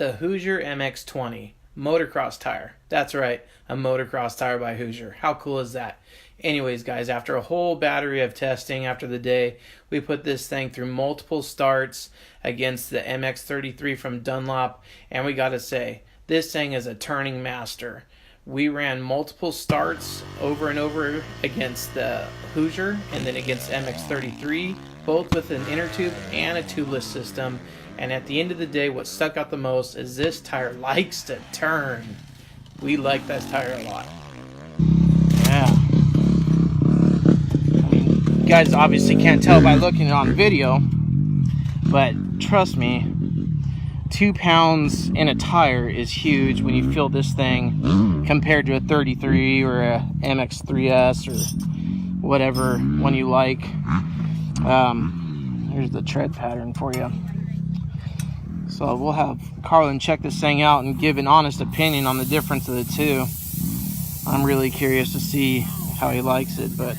the Hoosier MX motocross tire. That's right, a motocross tire by Hoosier. How cool is that? Anyways, guys, after a whole battery of testing after the day, we put this thing through multiple starts against the MX-33 from Dunlop, and we gotta say, this thing is a turning master. We ran multiple starts over and over against the Hoosier and then against MX-33, both with an inner tube and a tubeless system. And at the end of the day, what stuck out the most is this tire likes to turn. We like this tire a lot. Yeah. I mean, you guys obviously can't tell by looking on video, but trust me, 2 pounds in a tire is huge when you feel this thing compared to a 33 or a MX3S or whatever one you like. Here's the tread pattern for you. So we'll have Carlen check this thing out and give an honest opinion on the difference of the two. I'm really curious to see how he likes it, but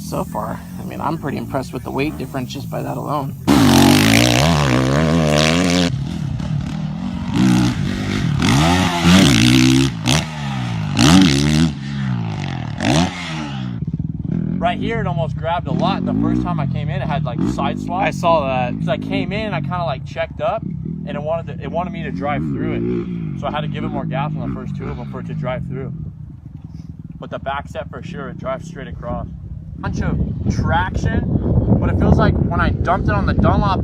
so far, I mean, I'm pretty impressed with the weight difference just by that alone. Right here, it almost grabbed a lot. The first time I came in, it had like side swap. I saw that. Because I came in, I kind of like checked up, and it wanted me to drive through it. So I had to give it more gas on the first two of them for it to drive through. But the back set for sure, it drives straight across. Bunch of traction, but it feels like when I dumped it on the Dunlop,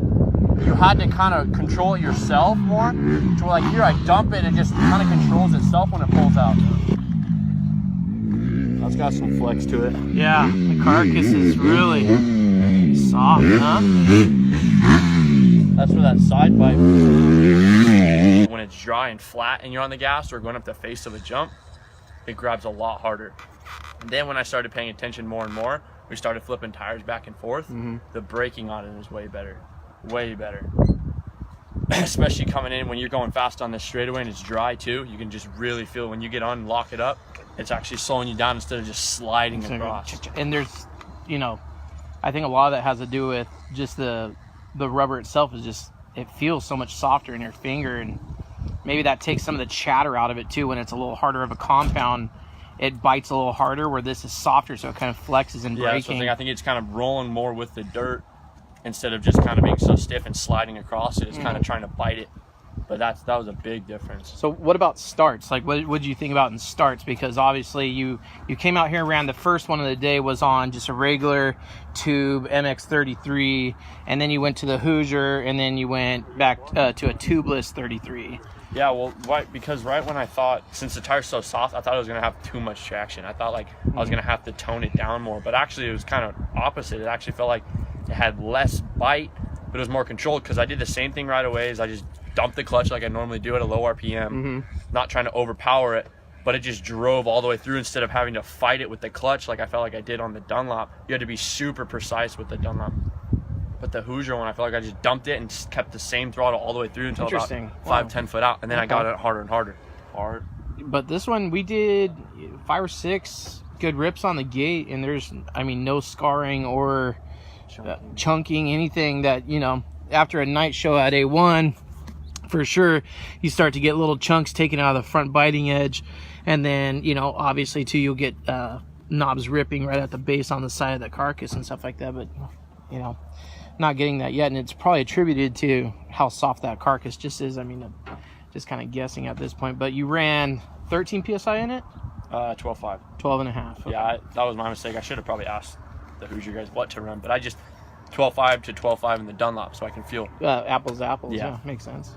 you had to kind of control it yourself more. So like here, I dump it, it just kind of controls itself when it pulls out. That's got some flex to it. Yeah, the carcass is really soft, huh? That's where that side pipe, when it's dry and flat and you're on the gas or going up the face of a jump, it grabs a lot harder. And then when I started paying attention more and more, we started flipping tires back and forth. The braking on it is way better. Way better. Especially coming in when you're going fast on this straightaway and it's dry too. You can just really feel when you get on and lock it up, it's actually slowing you down instead of just sliding across. And there's, you know, I think a lot of that has to do with just the rubber itself is just, it feels so much softer in your finger, and maybe that takes some of the chatter out of it too. When it's a little harder of a compound, it bites a little harder, where this is softer, so it kind of flexes and braking. Yeah, I think it's kind of rolling more with the dirt instead of just kind of being so stiff and sliding across it. It's kind of trying to bite it. But that was a big difference. So what about starts? Like, what did you think about in starts? Because obviously you came out here and ran the first one of the day was on just a regular tube MX-33, and then you went to the Hoosier, and then you went back to a tubeless 33. Yeah, well, because right when I thought, since the tire's so soft, I thought I was going to have too much traction. I thought like I was going to have to tone it down more. But actually it was kind of opposite. It actually felt like it had less bite, but it was more controlled, because I did the same thing right away. Is I just dumped the clutch like I normally do at a low RPM, not trying to overpower it, but it just drove all the way through instead of having to fight it with the clutch like I felt like I did on the Dunlop. You had to be super precise with the Dunlop. But the Hoosier one, I felt like I just dumped it and just kept the same throttle all the way through until about 5-10 foot out, and then I got it harder and harder. But this one, we did 5 or 6 good rips on the gate, and there's, I mean, no scarring or chunking, anything that, you know, after a night show at A1, for sure, you start to get little chunks taken out of the front biting edge, and then, you know, obviously too, you'll get knobs ripping right at the base on the side of the carcass and stuff like that. But, you know, not getting that yet, and it's probably attributed to how soft that carcass just is. I mean, just kind of guessing at this point. But you ran 13 psi in it? 12.5. 12 and a half. Okay. Yeah, that was my mistake. I should have probably asked the Hoosier guys what to run, but I just 12.5 to 12.5 in the Dunlop, so I can feel apples to apples. Yeah, makes sense.